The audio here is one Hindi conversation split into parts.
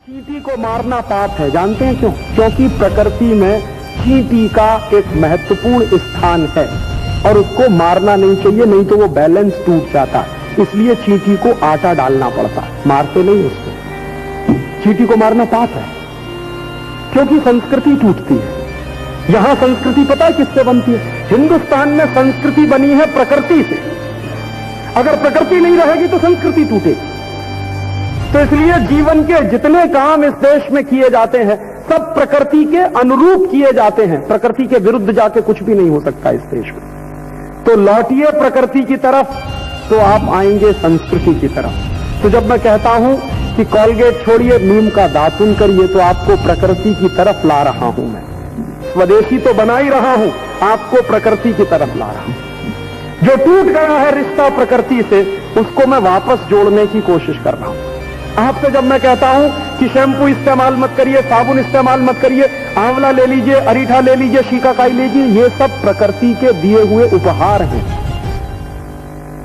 चींटी को मारना पाप है, जानते हैं क्यों? क्योंकि प्रकृति में चींटी का एक महत्वपूर्ण स्थान है और उसको मारना नहीं चाहिए, नहीं तो वो बैलेंस टूट जाता है। इसलिए चींटी को आटा डालना पड़ता है, मारते नहीं उसको। चींटी को मारना पाप है क्योंकि संस्कृति टूटती है। यहां संस्कृति पता है किससे बनती है? हिंदुस्तान में संस्कृति बनी है प्रकृति से। अगर प्रकृति नहीं रहेगी तो संस्कृति टूटेगी। तो इसलिए जीवन के जितने काम इस देश में किए जाते हैं सब प्रकृति के अनुरूप किए जाते हैं। प्रकृति के विरुद्ध जाके कुछ भी नहीं हो सकता इस देश में। तो लौटिए प्रकृति की तरफ तो आप आएंगे संस्कृति की तरफ। तो जब मैं कहता हूं कि कॉलगेट छोड़िए, नीम का दातुन करिए, तो आपको प्रकृति की तरफ ला रहा हूं मैं। स्वदेशी तो बना ही रहा हूं, आपको प्रकृति की तरफ ला रहा हूं। जो टूट गया है रिश्ता प्रकृति से, उसको मैं वापस जोड़ने की कोशिश कर रहा हूं। आपसे जब मैं कहता हूं कि शैम्पू इस्तेमाल मत करिए, साबुन इस्तेमाल मत करिए, आंवला ले लीजिए, अरीठा ले लीजिए, शिकाकाई लीजिए, ये सब प्रकृति के दिए हुए उपहार हैं।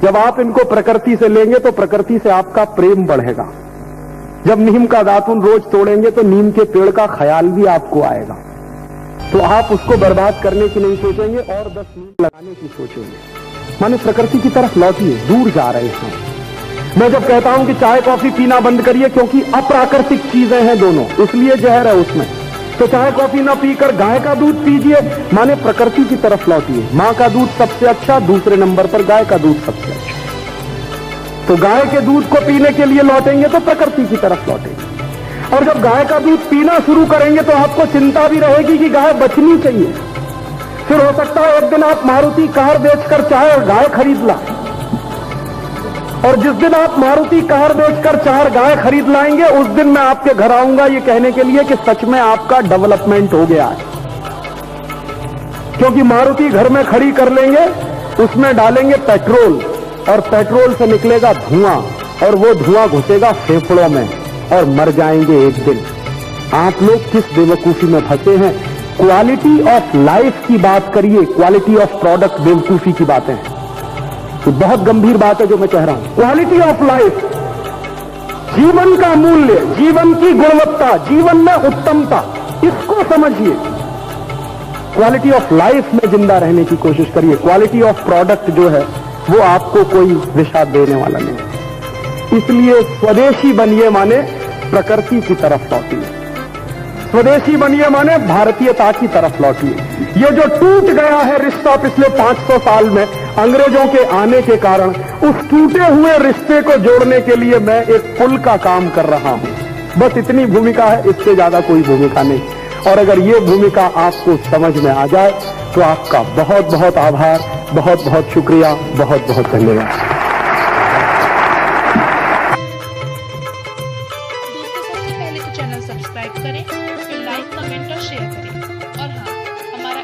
जब आप इनको प्रकृति से लेंगे तो प्रकृति से आपका प्रेम बढ़ेगा। जब नीम का दातुन रोज तोड़ेंगे तो नीम के पेड़ का ख्याल भी आपको आएगा। तो आप उसको बर्बाद करने की नहीं सोचेंगे और 10 नीम लगाने की सोचेंगे। माने प्रकृति की तरफ लौटिए, दूर जा रहे हैं। मैं जब कहता हूं कि चाय कॉफी पीना बंद करिए क्योंकि अप्राकृतिक चीजें हैं दोनों, इसलिए जहर है उसमें, तो चाय कॉफी ना पीकर गाय का दूध पीजिए, माने प्रकृति की तरफ लौटिए। मां का दूध सबसे अच्छा, दूसरे नंबर पर गाय का दूध सबसे अच्छा। तो गाय के दूध को पीने के लिए लौटेंगे तो प्रकृति की तरफ लौटेंगे। और जब गाय का दूध पीना शुरू करेंगे तो आपको चिंता भी रहेगी कि गाय बचनी चाहिए। फिर हो सकता है एक दिन आप मारुति कार बेचकर चाहे गाय खरीद ला, और जिस दिन आप मारुति कार बेचकर 4 गाय खरीद लाएंगे उस दिन मैं आपके घर आऊंगा ये कहने के लिए कि सच में आपका डेवलपमेंट हो गया है। क्योंकि मारुति घर में खड़ी कर लेंगे, उसमें डालेंगे पेट्रोल और पेट्रोल से निकलेगा धुआं, और वो धुआं घुसेगा फेफड़ों में और मर जाएंगे एक दिन। आप लोग किस बेवकूफी में फंसे हैं? क्वालिटी ऑफ लाइफ की बात करिए, क्वालिटी ऑफ प्रोडक्ट बेवकूफी की बातें हैं। तो बहुत गंभीर बात है जो मैं कह रहा हूं। क्वालिटी ऑफ लाइफ, जीवन का मूल्य, जीवन की गुणवत्ता, जीवन में उत्तमता, इसको समझिए। क्वालिटी ऑफ लाइफ में जिंदा रहने की कोशिश करिए। क्वालिटी ऑफ प्रोडक्ट जो है वो आपको कोई विषाद देने वाला नहीं। इसलिए स्वदेशी बनिए माने प्रकृति की तरफ लौटिए। स्वदेशी बनिए माने भारतीयता की तरफ लौटिए। ये जो टूट गया है रिश्ता पिछले 500 साल में अंग्रेजों के आने के कारण, उस टूटे हुए रिश्ते को जोड़ने के लिए मैं एक पुल का काम कर रहा हूं। बस इतनी भूमिका है, इससे ज्यादा कोई भूमिका नहीं। और अगर ये भूमिका आपको समझ में आ जाए तो आपका बहुत बहुत आभार, बहुत बहुत शुक्रिया, बहुत बहुत धन्यवाद। दोस्तों, सबसे पहले तो चैनल सब्सक्राइब करें, फिर लाइक, कमेंट और शेयर करें। और हाँ, हमारा